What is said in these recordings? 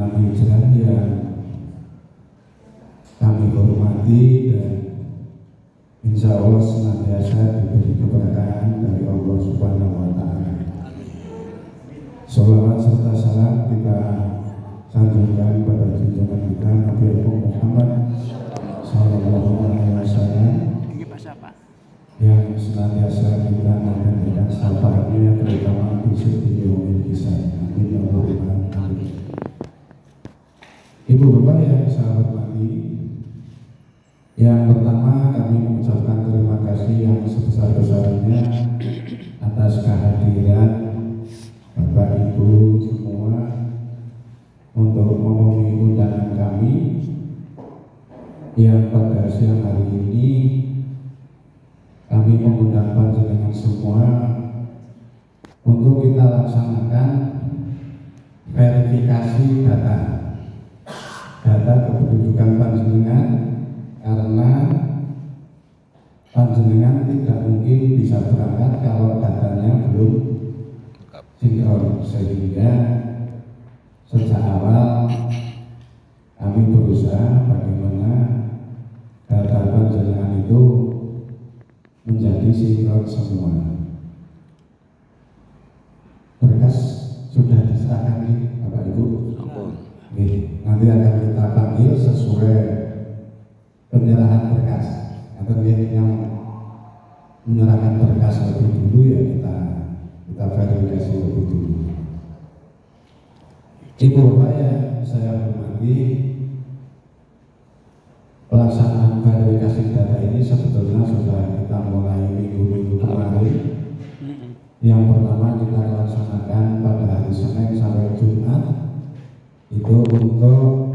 Hijrah yang kami hormati dan insya Allah senantiasa diberi keberkahan dari Allah Subhanahu wa Ta'ala. Sholawat serta salam kita sanjungkan pada junjungan kita Nabi Muhammad Sallallahu Alaihi Wasallam yang senantiasa kita mendengarkan syafaatnya terutama di setiap kisah. Amin ya Allah. Ibu Bapak yang saya hormati, yang pertama kami mengucapkan terima kasih yang sebesar-besarnya atas kehadiran Bapak Ibu semua untuk memenuhi undangan kami yang pada siang hari ini kami mengundang panjenengan semua untuk kita laksanakan verifikasi data kependudukan panjenengan, karena panjenengan tidak mungkin bisa berangkat kalau datanya belum sinkron, sehingga sejak awal kami berusaha bagaimana data panjenengan itu menjadi sinkron semua. Berkas sudah diserahkan nih Bapak Ibu. Nanti akan kita panggil sesuai penyerahan berkas. Atau yang menyerahkan berkas lebih dulu ya kita verifikasi lebih dulu. Ibu Bapak yang saya hormati, pelaksanaan verifikasi data ini sebetulnya sudah kita mulai minggu-minggu kemarin. Yang pertama kita laksanakan pada hari Senin sampai Jumat, itu untuk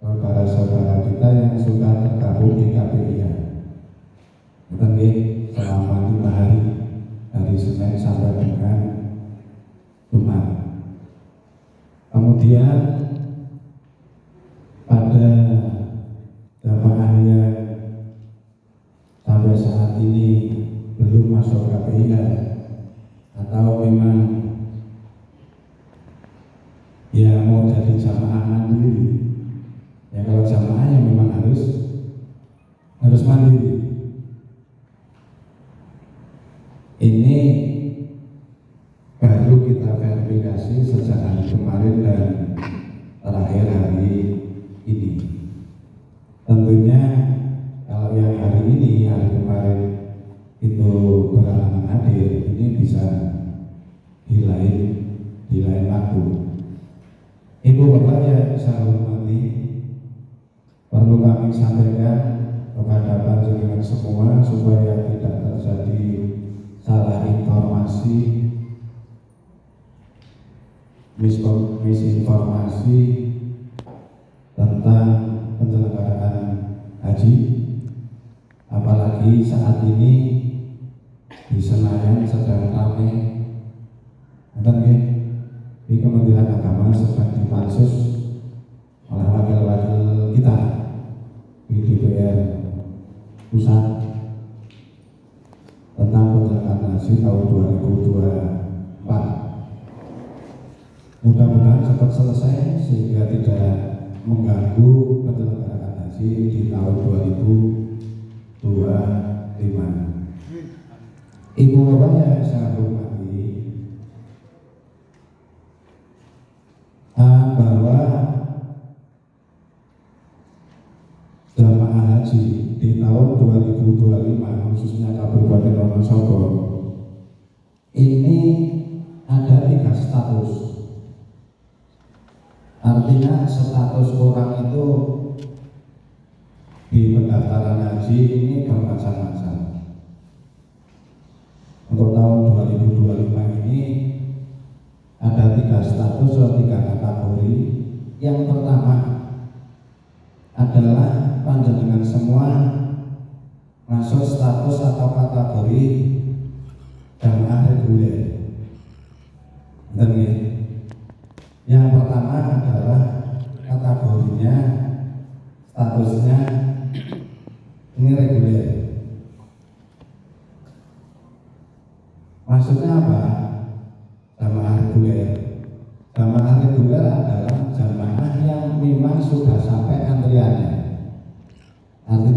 saudara-saudara kita yang sudah tergabung di KPI, selama 5 hari, dari Senin sampai dengan Jumat. Kemudian pada jamaah yang sampai saat ini belum masuk KPI atau memang ya mau jadi jamaah mandiri, ya kalau jamaah ya memang harus mandiri. Ini baru kita verifikasi sejak hari kemarin dan terakhir hari ini. Tentunya kalau yang hari ini, hari kemarin itu berhalangan hadir, ini bisa di lain waktu. Ibu Bapak yang saya hormati, perlu kami sampaikan kepada panjenengan semua supaya tidak terjadi salah informasi, misinformasi tentang penyelenggaraan haji, apalagi saat ini di Senayan sedang ramai, di Kementerian Agama sedang dipansus oleh wakil-wakil kita di DPR Pusat tentang penyelenggaraan haji tahun 2024. Mudah-mudahan cepat selesai sehingga tidak mengganggu penyelenggaraan haji di tahun 2025. Ibu Bapak yang saya hormati, bahwa jamaah haji di tahun 2025 khususnya Kabupaten Wonosobo ini ada 3 status. Artinya status orang itu di pendaftaran haji ini bermacam-macam. Untuk tahun 2025 ini ada 3 status atau 3 kategori. Yang pertama adalah panjenengan semua masuk status atau kategori jamaah reguler. Yang pertama adalah kategorinya, statusnya ini reguler. Maksudnya apa? Jamaah reguler. Jamaah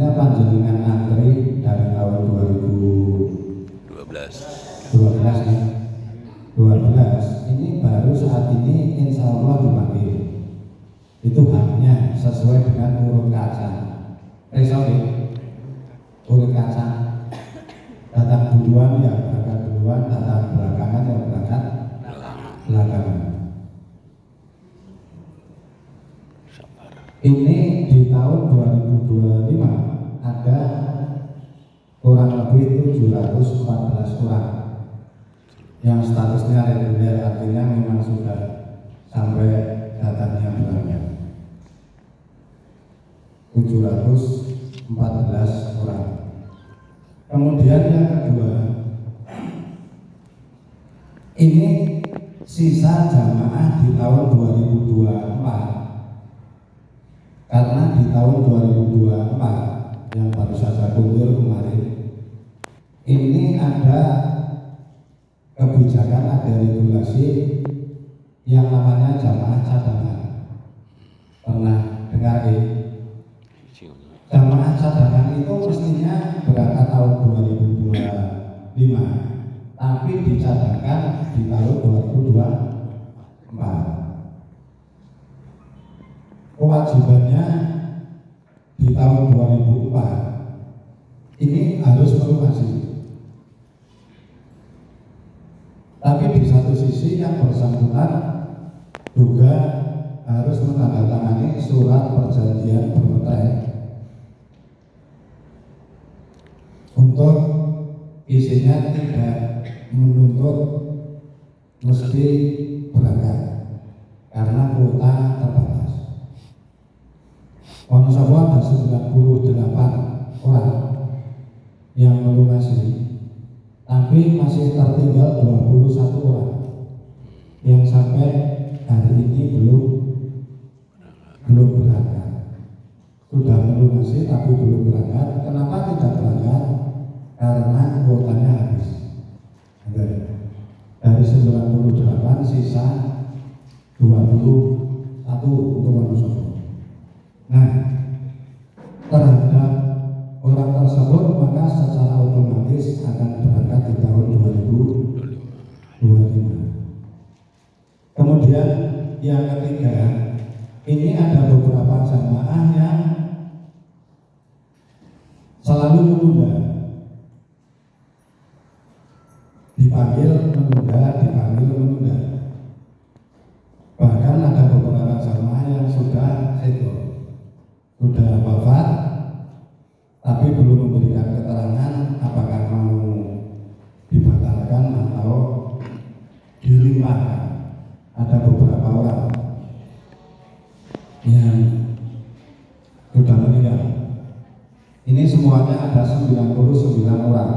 misalnya panjenengan antri dari tahun 2012 ya, 12 ini baru saat ini insya Allah dipanggil. Itu haknya sesuai dengan urut kaca. Urut kaca. Datang duluan ya berangkat duluan, datang belakangan ya berangkat belakangan. Ini di tahun 2025 ada kurang lebih 714 orang yang statusnya reguler, artinya memang sudah sampai datangnya bulannya 714 orang. Kemudian yang kedua, ini sisa jamaah di tahun 2024, karena di tahun 2024 yang baru saja kunjul kemarin ini ada kebijakan, ada regulasi yang namanya jamaah cadangan. Pernah dengar ya? Jamaah cadangan itu mestinya berangkat tahun 2025, tapi dicadangkan di tahun 2024. Kewajibannya di tahun 2004 ini harus melunasi. Tapi di satu sisi yang bersangkutan juga harus menandatangani surat perjanjian bermeterai untuk isinya tidak menuntut mesti berangkat karena kuota terbatas. Wonosobo ada 98 orang yang melunasi, tapi masih tertinggal 21 orang yang sampai hari ini belum berangkat. Sudah melunasi tapi belum berangkat. Kenapa tidak berangkat? Karena kuotanya habis. Dari 98 sisa 21 untuk Wonosobo. Nah, terhadap orang tersebut maka secara otomatis akan berangkat di tahun 2025. Kemudian yang ketiga, ini ada beberapa jamaah yang selalu menunda, dipanggil menunda. Bahkan ada beberapa jamaah yang sudah wafat tapi belum memberikan keterangan apakah mau dibatalkan atau dilimpahkan. Ada beberapa orang yang sudah meninggal. Ini semuanya ada 99 orang.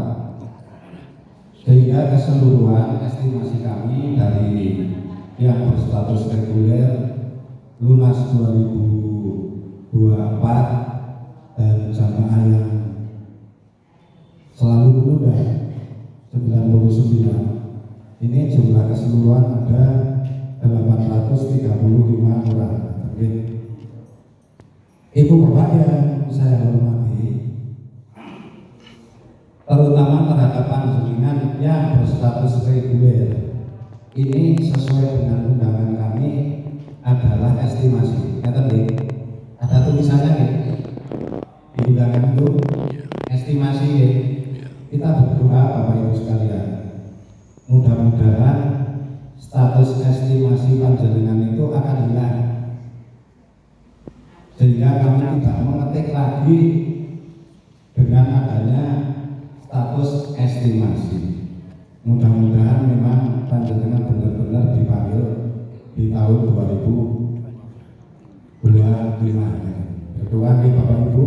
Sehingga keseluruhan estimasi kami dari yang berstatus reguler lunas 2024 dan jamaah yang selalu menunda 99, ini jumlah keseluruhan ada 835 orang. Ibu Bapak yang saya hormati, terutama terhadap panjenengan yang berstatus reguler, ini sesuai dengan undangan kami adalah estimasi. Ada tulisannya di undangan itu estimasi. Kita berdoa Bapak Ibu sekalian, mudah-mudahan status estimasi panjenengan itu akan hilang, sehingga kami tidak mengetik lagi dengan adanya status estimasi. Mudah-mudahan memang panjenengan benar-benar dipanggil di tahun 2025. Berdoa nih Bapak Ibu.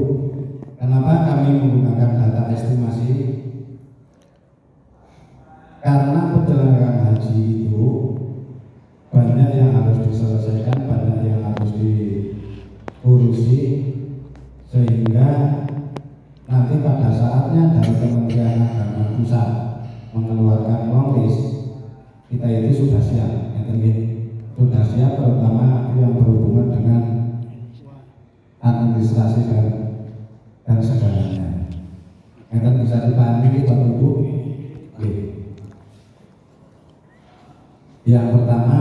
Kenapa kami menggunakan data estimasi? Karena penyelenggaraan haji itu banyak yang harus diselesaikan, banyak yang harus diurusi, sehingga nanti pada saatnya dari Kementerian Agama Pusat mengeluarkan long list, kita itu sudah siap, sudah siap, terutama yang berhubungan dengan administrasi dan segala bisa dipahami Bapak Ibu. Yang pertama,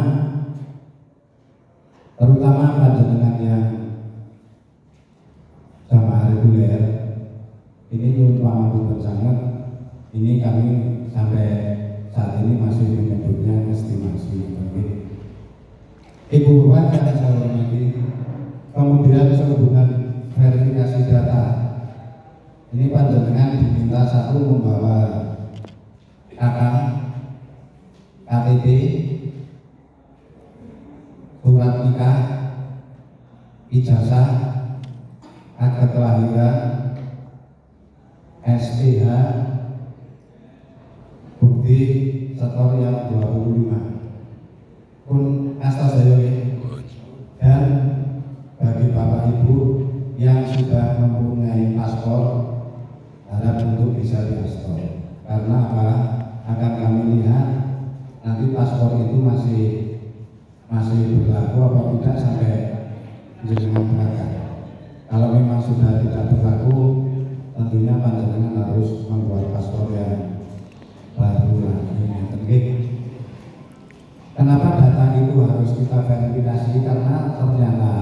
terutama panjenengan yang jamaah reguler, ini nyuwun pangapunten sangat. Ini kami sampai saat ini masih menyebutnya estimasi. Ibu Bapak yang saya hormati, kemudian sehubungan verifikasi data, ini panjenengan diminta satu membawa KK, KTP, surat nikah, ijazah, akte kelahiran, SPH, bukti setor yang 25 pun astasaya. Dan bagi Bapak Ibu yang sudah mempunyai paspor, harap untuk bisa diaspor. Karena apa? Akan kami lihat nanti paspor itu masih berlaku apa tidak sampai jenengan berangkat. Kalau memang sudah tidak berlaku, tentunya panjenengan harus membuat paspor yang baru lagi. Kenapa data itu harus kita verifikasi? Karena ternyata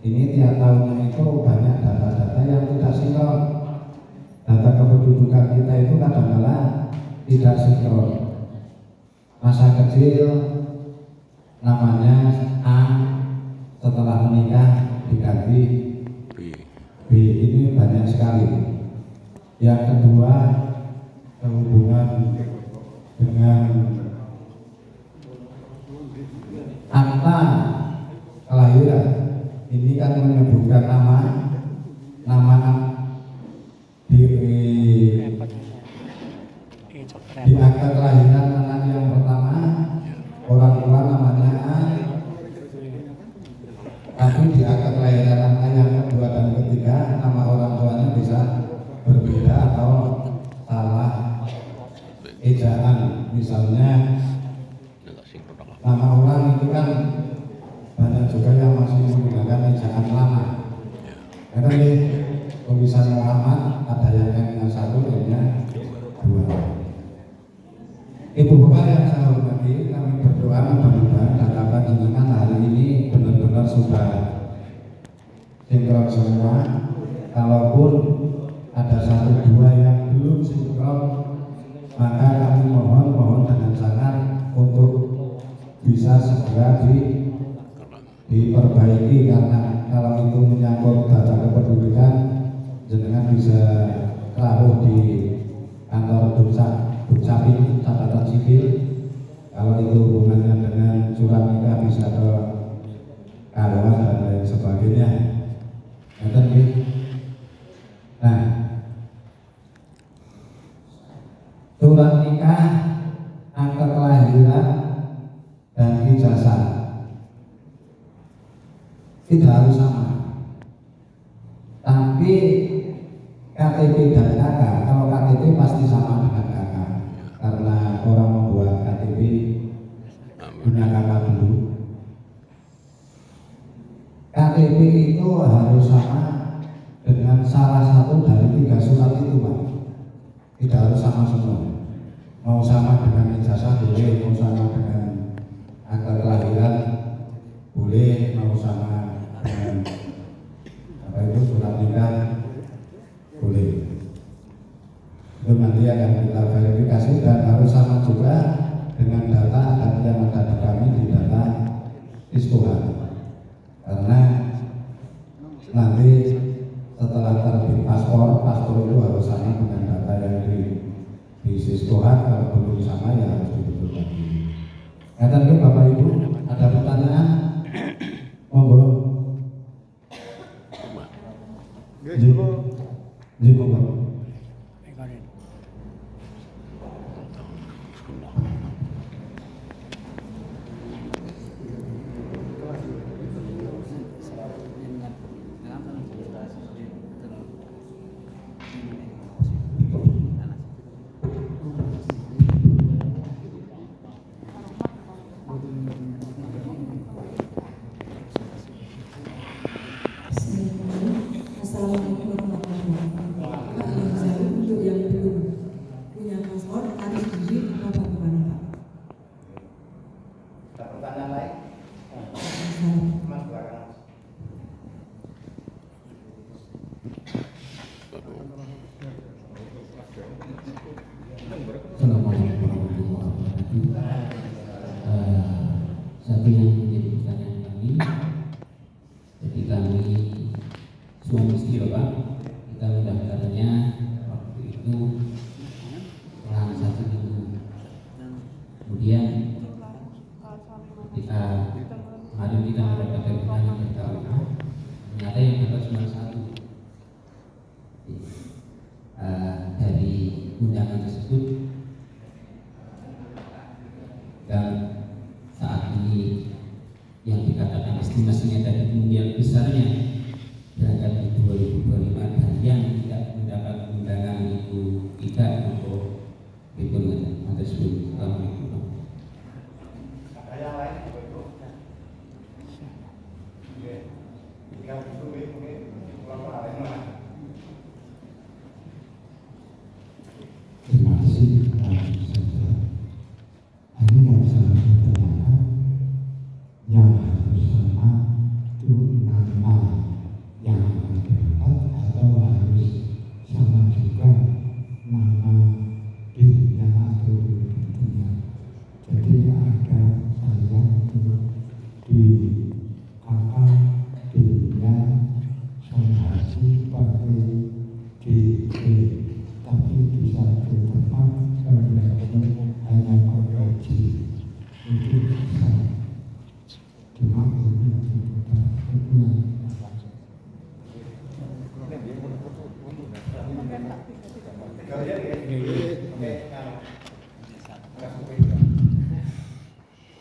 ini tiap tahunnya itu banyak data-data yang tidak sinkron. Data kependudukan kita itu kadang-kadang tidak sinkron. Masa kecil namanya A, setelah menikah diganti B. Ini banyak sekali. Yang kedua, sehubungan dengan akta kelahiran, ini kan menyebutkan nama di akta kelahiran anak yang pertama, orang tua namanya A, tapi di akta kelahiran anak yang kedua dan ketiga nama orang tuanya bisa berbeda atau salah ejaan. Misalnya nama orang itu kan banyak juga yang masih menggunakan ejaan lama. Karena ini tulisan Muhammad ada yang satu, yang dua. Ibu Bapak yang saya hormati, kami berdoa mudah-mudahan data panjenengan hari ini benar-benar sudah sinkron semua. Kalaupun ada satu dua yang belum sinkron, maka kami mohon dengan sangat untuk bisa segera diperbaiki, karena kalau itu menyangkut data kependudukan, jenengan bisa taruh di kantor Dukcapil catatan sipil. Kalau itu hubungannya dengan surat nikah bisa ke kawan dan lain sebagainya. Nah, surat nikah, akte kelahiran, dan ijazah tidak harus sama. Tapi KTP dan KK, kalau KTP pasti sama dengan KK, karena orang membuat KTP punya KK dulu. KTP itu harus sama dengan salah satu dari 3 surat itu, Pak. Tidak harus sama semua. Mau sama dengan ijazah boleh, mau sama dengan akte kelahiran boleh, mau sama dengan surat nikah boleh. Itu nanti akan kita verifikasi, dan harus sama juga dengan data yang ada di kami di data Ispohan. Karena nanti setelah terbit paspor itu harus sama dengan data yang di Ispohan. Kalau belum sama ya harus ditutup lagi. Nanti Bapak Ibu ada pertanyaan? Monggo. Monggo. Assalamualaikum warahmatullahi wabarakatuh. dari undangan tersebut, dan saat ini yang dikatakan estimasinya tadi kemungkinan besarnya berangkat di 2025, dan yang tidak mendapat undangan itu tidak untuk hitungan atas dulu. Assalamualaikum. Ada yang lain Ibu? Jika itu mungkin pulang hari mana? Terima kasih. Ini yang saya tanyakan, yang harus sama itu nama yang terdapat atau harus sama juga nama dirinya atau tentunya. Jadi ada saya di kakak dirinya Sonhaji pakai GD, tapi bisa ke tempat hanya pakai G, itu bisa. Cuma ini kita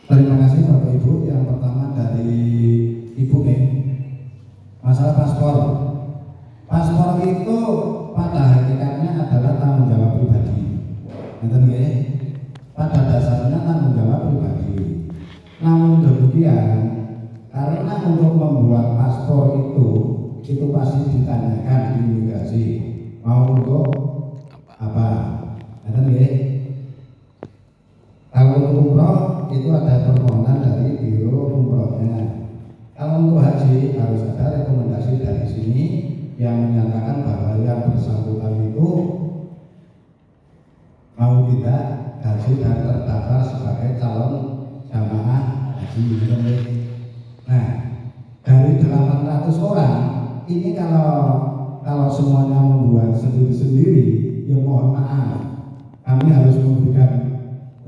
Terima kasih Bapak Ibu. Yang pertama dari Ibu masalah paspor. Paspor itu pada hakikatnya adalah tanggung jawab pribadi. Pada dasarnya tanggung jawab pribadi. Namun demikian, karena untuk membuat paspor itu pasti ditanyakan di imigrasi mau untuk apa. Kalau untuk umroh itu ada permohonan dari biro umrohnya. Kalau untuk haji harus ada rekomendasi dari sini yang menyatakan bahwa yang bersangkutan itu mau tidak haji dan terdaftar sebagai calon jamaah haji. Nah, dari 800 orang ini kalau semuanya membuat sendiri-sendiri, ya mohon maaf, kami harus memberikan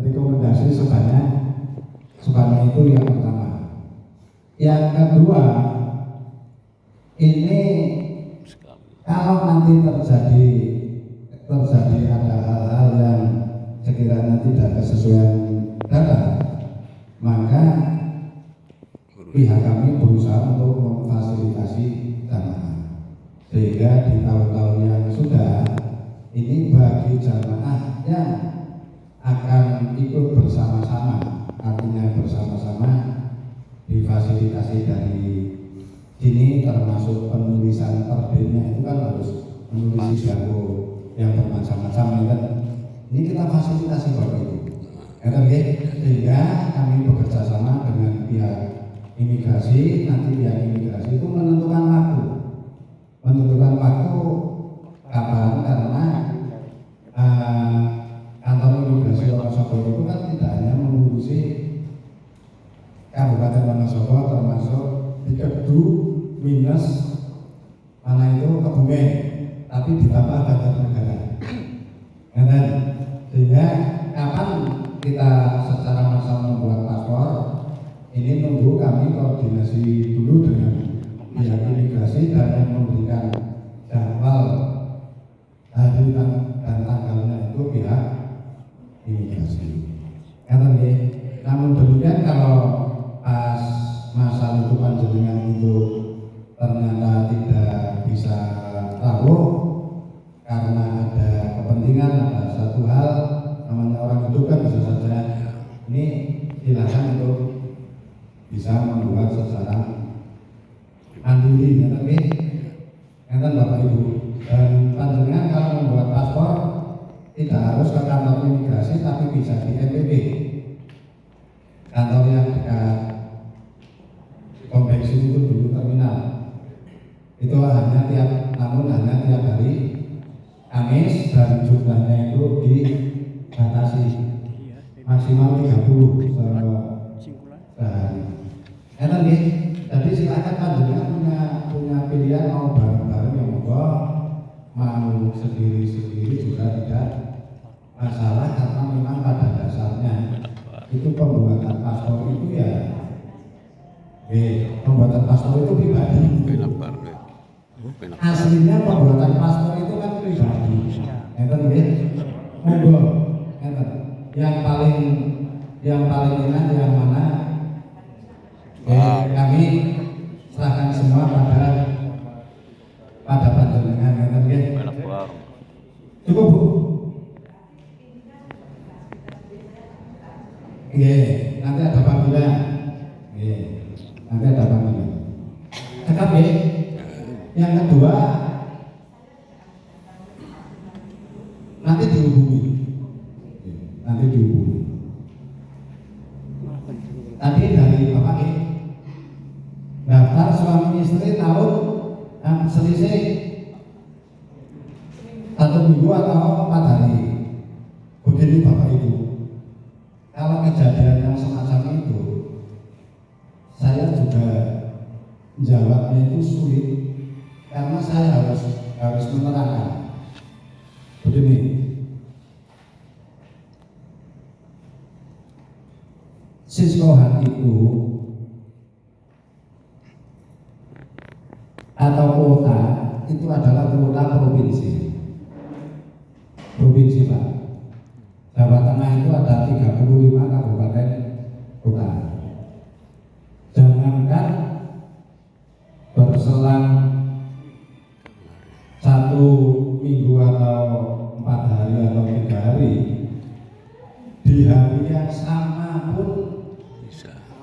rekomendasi sebanyak itu yang pertama. Yang kedua, ini kalau nanti terjadi ada hal-hal yang sekiranya tidak kesesuaian data, maka pihak kami berusaha untuk memfasilitasi jamaah, sehingga di tahun-tahun yang sudah ini bagi jamaah yang akan ikut bersama-sama, artinya bersama-sama difasilitasi dari sini, termasuk penulisan terbitnya itu kan harus menulis jago yang bermacam-macam kan. Ini kita fasilitasi Bapak Ibu. Sehingga kami bekerja sama dengan pihak imigrasi. Nanti pihak imigrasi itu menentukan waktu kapan, karena kantor imigrasi Wonosobo itu kan tidak hanya mengurusi Kabupaten Wonosobo, termasuk Kedu minus mana itu Kebumen, tapi ditambah Banjarnegara. Sehingga kapan kita secara massal membuat paspor ini nunggu kami koordinasi dulu dengan pihak imigrasi dan yang memberikan jadwal hari dan tanggalnya itu pihak imigrasi. Namun demikian, kalau pas masa itu panjenengan itu ternyata tidak bisa tahu karena ada kepentingan, ada satu hal, namanya orang itu kan bisa saja ini silakan untuk bisa membuat secara mandiri, Bapak Ibu. Dan panjenengan kalau membuat paspor tidak harus ke kantor imigrasi, tapi bisa di NPB, kantor yang dekat kompleks itu dulu terminal. Itu hanya tiap hari Kamis, dan jumlahnya itu dibatasi maksimal 30 sehari. Jadi silakan panjenengan punya pilihan, mau bareng-bareng yang mau sendiri-sendiri juga tidak masalah, karena memang pada dasarnya itu pembuatan paspor itu pembuatan paspor itu pribadi. Aslinya pembuatan paspor itu salinan yang mana kami serahkan semua pada panjenengan. Cukup Bu? Nanti ada panggilan. Nanti ada panggilan. Cekap ya. Yang kedua, nanti dihubungi. Tadi dari Bapak daftar suami istri tahun selisih 1 minggu atau 4 hari. Begini Bapak Ibu, kalau kejadian yang semacam itu, saya juga jawabnya itu sulit karena saya harus menerangkan. Begini, siskohan itu atau kuota itu adalah kuota provinsi Pak. Jawa Tengah itu ada 35 kabupaten kota. Jangankan berselang 1 minggu atau 4 hari atau 3 hari, di hari yang sama pun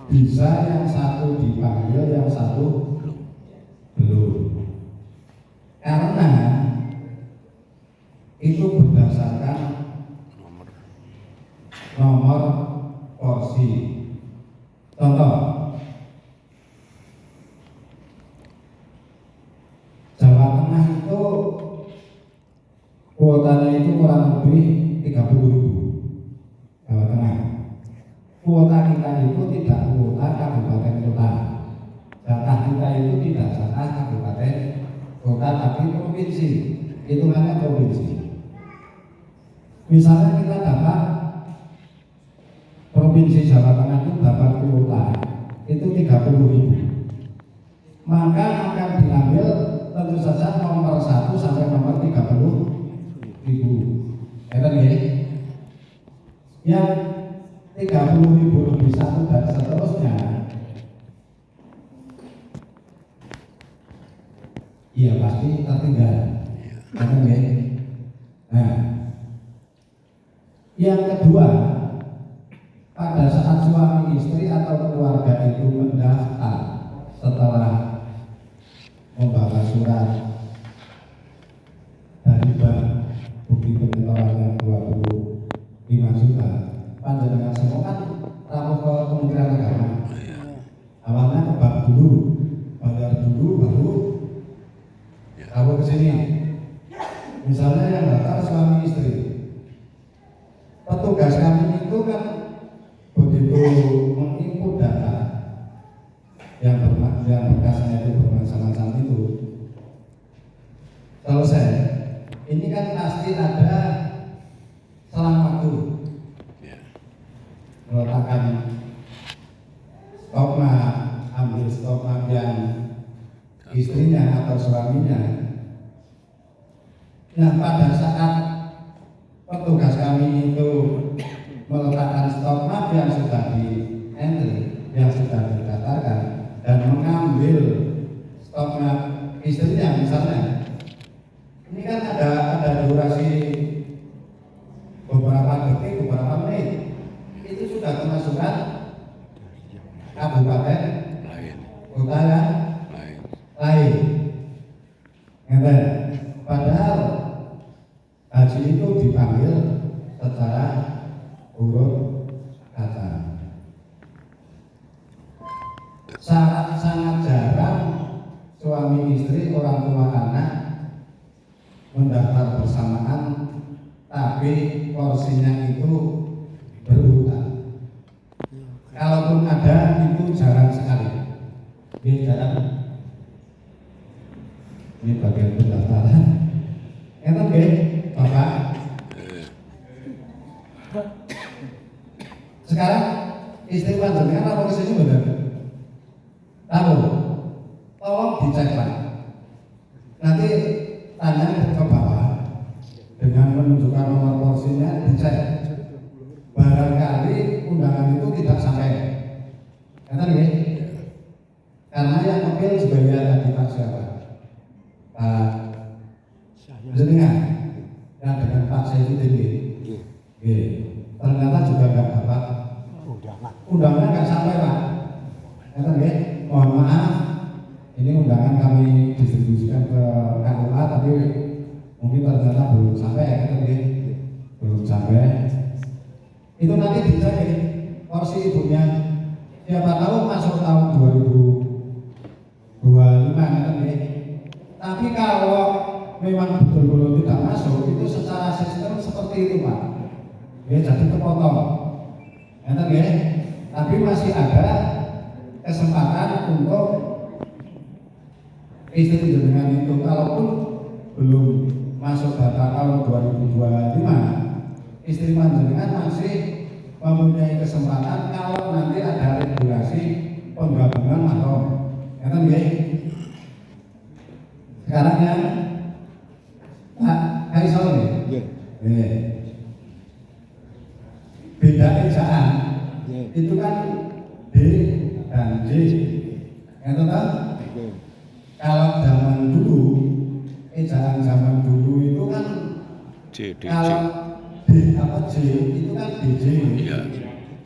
bisa yang satu dipanggil, yang satu belum. Karena itu berdasarkan nomor porsi. Contoh, Jawa Tengah itu kuotanya itu kurang lebih 30.000. Jawa Tengah. Kuota kita itu tidak kuota kabupaten kota. Jatah kita itu tidak jatah kabupaten kota, tapi provinsi. Hitungannya provinsi. Misalnya kita dapat provinsi Jawa Tengah itu dapat kuota itu 30.000, maka akan diambil tentu saja nomor 1 sampai nomor 30.000. Yang 30.000 lebih 1 dan seterusnya, iya pasti tertinggal. Nah, yang kedua, pada saat suami istri atau keluarga itu mendaftar setelah membawa surat dari bank bukti penyetoran yang 25 juta, panjenengan semua kan lapor ke Kementerian Agama. Awalnya ke bank dulu, bayar dulu, baru lapor ke sini. Misalnya yang daftar suami istri, petugas kami itu kan begitu menginput data yang berkasnya itu bermacam-macam itu selesai, ini kan pasti ada selang waktu meletakkan stok map, ambil stok map yang istrinya atau suaminya. Nah, pada saat petugas kami itu meletakkan stok map yang sudah di entry, yang sudah didaftarkan, dan mengambil stok map istrinya misalnya, ini kan ada durasi beberapa detik, beberapa menit, itu sudah kemasukan kabupaten kota yang lain. Padahal haji itu dipanggil secara urut kata. Sangat jarang suami istri, orang tua anak mendaftar bersamaan, tapi porsinya itu berurutan. Kalaupun ada, itu jarang sekali. Ini jarang. Ini bagian pendaftaran. Enak nggih, Bapak? Sekarang istri panjenengan apa kesini benar? Tahu? Tolong dicek lah. Nanti tanya ke bawah dengan menunjukkan nomor porsinya, dicek. Barangkali undangan itu tidak sama prosesnya yang dengan Pak Saifuddin ternyata juga nggak dapat undangan, nggak sampai Pak. Mohon maaf, ini undangan kami distribusikan ke KUA tapi mungkin ternyata belum sampai belum sampai. Itu nanti dicek porsi ibunya, siapa tahu masuk tahun 2025 tapi kalau memang betul-betul tidak masuk, itu secara sistem seperti itu Pak, jadi kepotong, tapi masih ada kesempatan untuk istri jenengan itu, kalaupun belum masuk data tahun 2025, istri panjenengan masih mempunyai kesempatan kalau nanti ada regulasi penggabungan mahram. Sekarang ya Pak Kaisal beda ejaan itu kan D dan J, kalau zaman dulu, ejaan zaman dulu itu kan kalau D apa J itu kan DJ,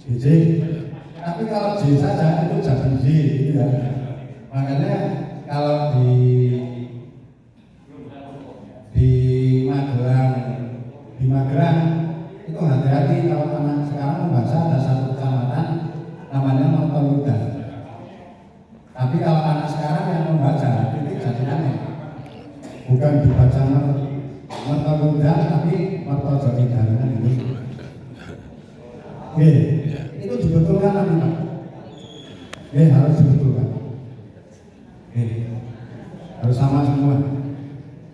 DJ. Tapi kalau J saja itu jadi J, gitu ya. Makanya kalau di Magelang itu hati-hati kalau anak sekarang membaca ada satu kecamatan namanya Mertoyudan. Tapi kalau anak sekarang yang membaca itu jadi aneh, bukan dibaca Mertoyudan tapi Mertojogidan gitu. Itu dibetulkan nanti Pak. Harus dibetulkan. Harus sama semua.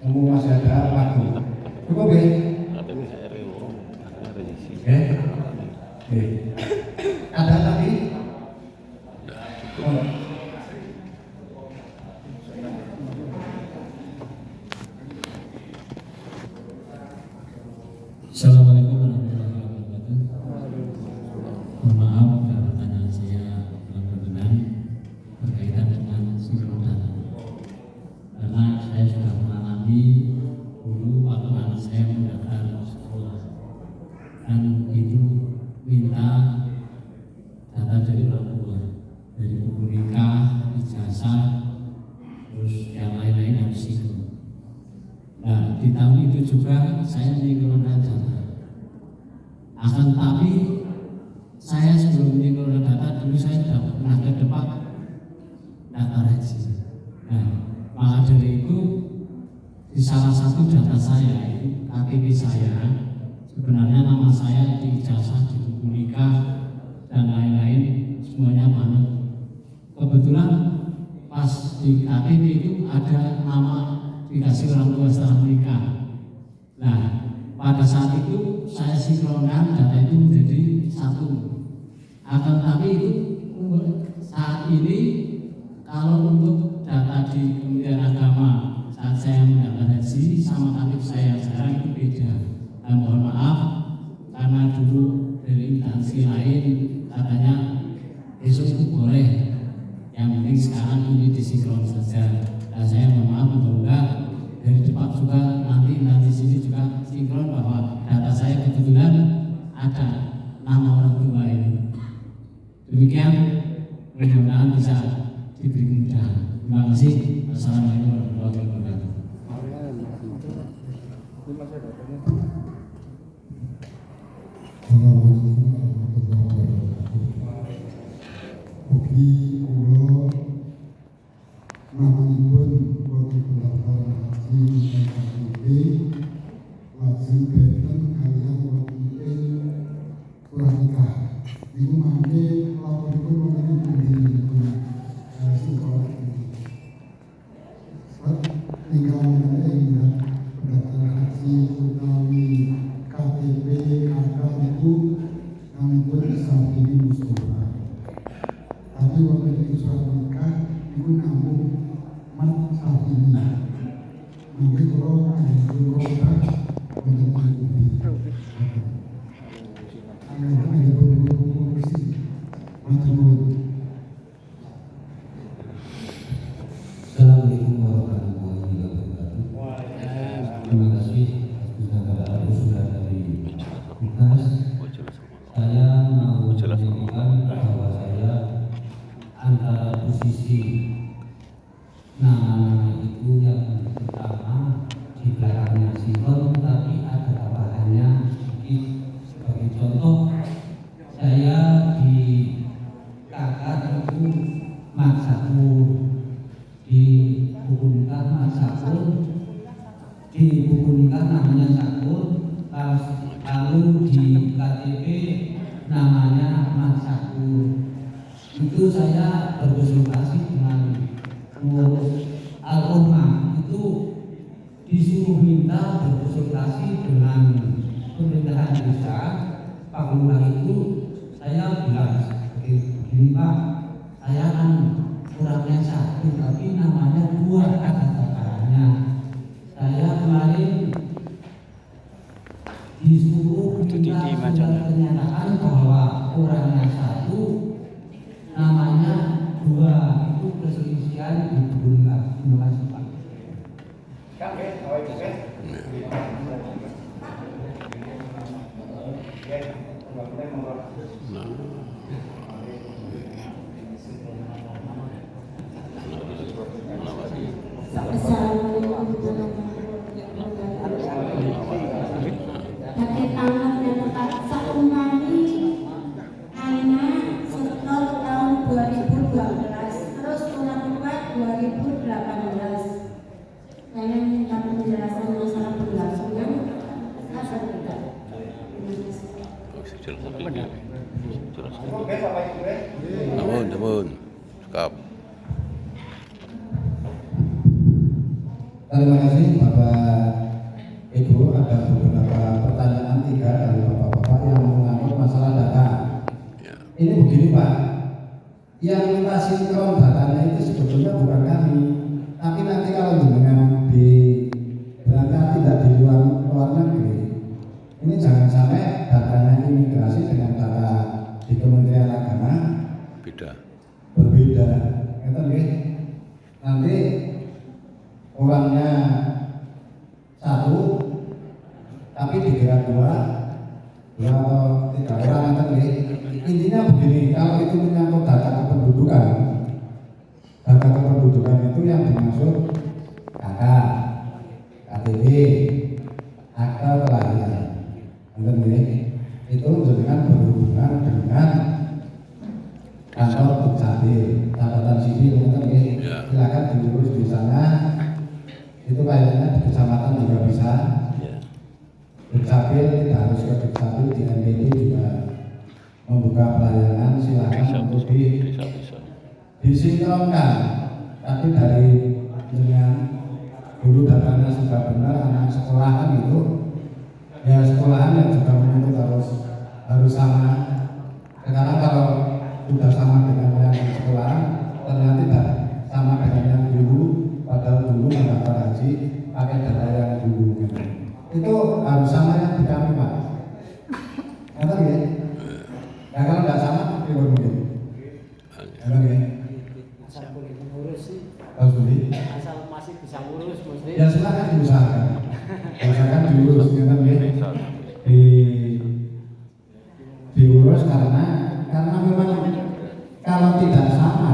Masih ada waktu. Cukup ada tadi? Assalamualaikum warahmatullahi wabarakatuh. Mohon maaf kalau pertanyaan saya kurang berkenan berkaitan dengan sinkron data. Karena saya sudah mengalami dulu waktu anak saya mendaftar sekolah dan itu minta data dari orang tua, dari buku nikah, ijazah, terus yang lain-lain harus sinkron. Nah, di tahun itu juga saya sinkron data. Akan tapi saya sebelum sinkron data dulu saya sudah pernah ke depan data haji. Nah, maka dari itu di salah satu data saya itu KTP saya sebenarnya nama saya di ijazah, di buku nikah dan lain-lain semuanya manut. Kebetulan pas di KTP itu ada nama dikasih orang tua setelah menikah. Nah, pada saat itu saya sinkronkan data itu menjadi satu. Akan tapi itu saat ini kalau untuk data di Kementerian Agama saat saya mendaftar haji sama tarif saya sekarang itu beda. Dan mohon maaf karena dulu dari instansi lain katanya besok itu boleh, yang penting sekarang ini disinkron saja. Dan saya mohon maaf mudah-mudahan dari depan juga nanti sini juga sinkron bahwa data saya kebetulan ada nama orang tua ini. Demikian, mudah-mudahan bisa diberi kemudahan. Terima kasih. Assalamualaikum warahmatullahi wabarakatuh. Assalamualaikum warahmatullahi wabarakatuh. Ugi kula namanipun wonten pendaftaran haji KTP lajeng benten kaliyan wonten surat nikah. Iku mangke laporipun wonten pundi sinkron. Tinggal mengenai pendaftaran haji utawi KTP kakak itu kami pun saat ini Mustafa. Tapi waktu itu surat nikah itu namun mat saat ini. Nanti kalau ada yang berubah menjadi lebih. Ada beberapa kursi mati mulut. Assalamualaikum warahmatullahi wabarakatuh. Terima kasih. posisi nama itu yang pertama di belakangnya Simon, tapi ada tambahannya sedikit. Sebagai contoh, saya di kakak itu Maksakur, di buku nikah Maksakur, di buku nikah namanya Sakur, lalu di KTP namanya Maksakur. Itu saya berkonsultasi dengan pengurus Al-Umma, itu disuruh minta berkonsultasi dengan pemerintahan desa Pak Lurah. Itu saya bilang begini, Pak, saya kan kurangnya satu tapi namanya dua, ada tambahannya. Saya kemarin disuruh minta surat pernyataan bahwa kurangnya satu namanya dua, itu perselisihan di buku nikah. Terima kasih, Pak. Pakai tangan dan letak seumpami anak setor tahun 2012 terus ulang 2018. Saya minta penjelasan masalah berlangsungnya apa tidak? Namun, cakap. Terima kasih Bapak Ibu. Ada beberapa pertanyaan tiga dari Bapak-Bapak yang mengangkut masalah data. Ini begini Pak, yang minta sinkron datanya itu sebetulnya bukan kami, tapi nanti kalau jenengan berangkat tidak di luar negeri, ini jangan sampai datanya imigrasi dengan data di Kementerian Agama berbeda. Nanti orangnya satu tapi dikira dua atau tiga orang. Intinya begini, kalau itu menyangkut data kependudukan itu yang dimaksud KK, KTP, akta kelahiran, itu dengan berhubungan dengan kantor Dukcapil, catatan sipil, silakan diurus di sana. Itu kayaknya di kecamatan juga bisa. Dukcapil tidak harus ke Dukcapil, di NPD juga membuka pelayanan, silakan untuk disinkronkan. Tapi dari dengan dulu datanya sudah benar, anak sekolahan itu ya sekolahan yang juga menuntut harus sama. Sekarang kalau sudah sama dengan yang sekolahan, ternyata tidak sama dengan yang dulu. Padahal dulu mendaftar haji pakai data yang dulu. Itu harus sama yang di kami Pak. Ngerti ya? Nah kalau tidak sama, mungkin. Ngerti ya? Asal boleh mengurus sih. Harus beli. Asal masih bisa ngurus, Muslim. Ya silakan diusahakan. Usahakan diurus, ngerti ya? Diurus karena memang kalau tidak sama,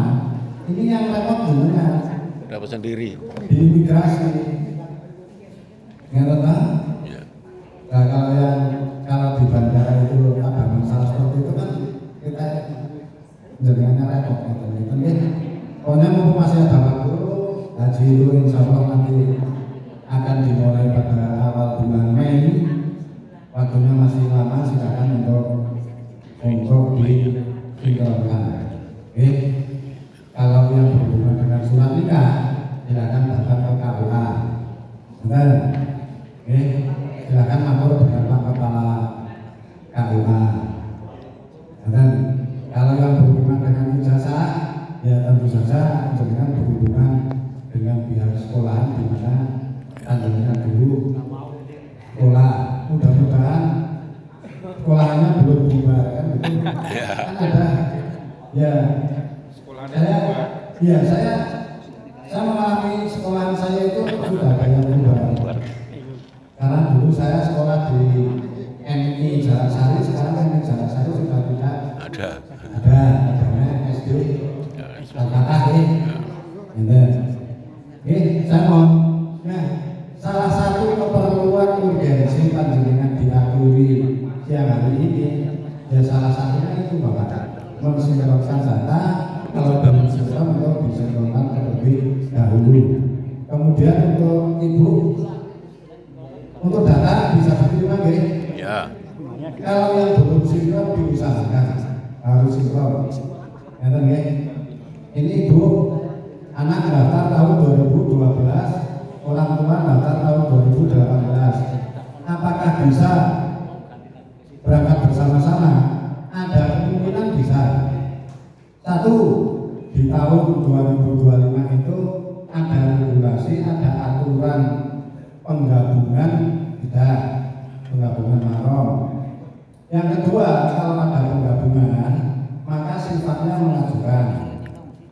ini yang repot jenengan. Dapat sendiri. Di imigrasi. Ngerti tak? Nah kalau di bandara itu ada masalah seperti itu kan kita jenengannya repot gitu. Pokoknya mumpung masih ada waktu, haji itu insya Allah nanti akan dimulai pada awal bulan Mei. Waktunya masih lama, silakan untuk disinkronkan. Oke. Kalau yang berhubungan dengan surat nikah, silakan datang ke KUA. Benar? Oke. Silakan lapor dengan Pak Kepala KUA. Dan kalau yang berhubungan dengan ijazah, ya tentu saja dengan berhubungan dengan pihak sekolahan di mana tandanya dulu sekolah. Mudah-mudahan sekolahnya belum bubar kan gitu. Kan ada ya. Saya mengalami sekolahan saya itu sudah ada yang bubar. Karena dulu saya sekolah di MI Jalan Sari, sekarang MI Jalan Sari sudah tidak ada. Adanya SD Kalkata Saya mohon. Nah, salah satu keperluan urgensi panjenengan diakui siang hari ini, ya salah satunya itu Bapak mensinkronkan data. Kalau belum sinkron itu disinkronkan terlebih dahulu. Kemudian untuk Ibu, untuk data bisa diterima nggih? Ya. Kalau yang belum sinkron diusahakan harus sinkron. Ngeten nggih. Ini Ibu, anak daftar tahun 2012, orang tua daftar tahun 2018. Apakah bisa berangkat bersama-sama? Ada kemungkinan bisa. Satu, di tahun 2025 itu ada regulasi, ada aturan penggabungan tidak, penggabungan mahram. Yang kedua, kalau ada penggabungan, maka sifatnya mengajukan.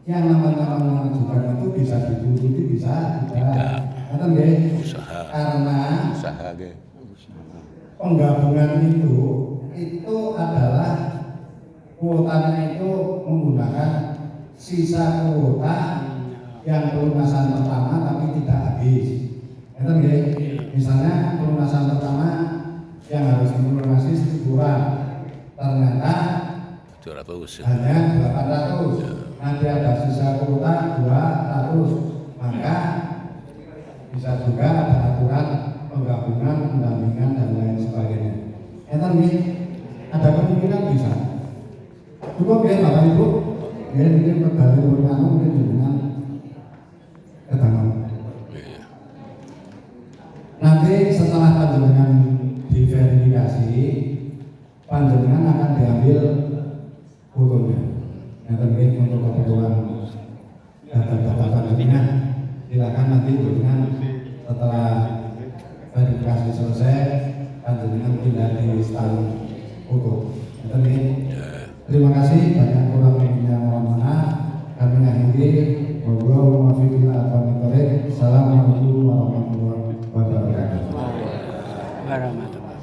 Yang namanya mengajukan itu bisa dituruti, bisa tidak. Ngerti nggih? Usaha. Karena Usaha nggih. penggabungan itu adalah kuotanya itu menggunakan sisa kuota yang pelunasan pertama tapi tidak habis. Ngerti nggih? Misalnya pelunasan pertama yang harus dilunasi 1.000, ternyata 200. hanya 800. Nanti ada sisa kuota 200, maka bisa juga ada aturan penggabungan, pendampingan dan lain sebagainya. Nih, ada kemungkinan bisa. Cukup ya Bapak Ibu, ya ini dari berkanu mungkin dengan ketangan. Nanti setelah panjenengan diverifikasi, panjenengan akan diambil fotonya. Yang terkait untuk keperluan data-data panjenengan, silakan nanti dengan setelah verifikasi selesai, panjenengan pindah di stand foto. Terima kasih, banyak kurang lebihnya mohon maaf. Kami akhiri. Assalamualaikum warahmatullahi wabarakatuh. Warahmatullahi.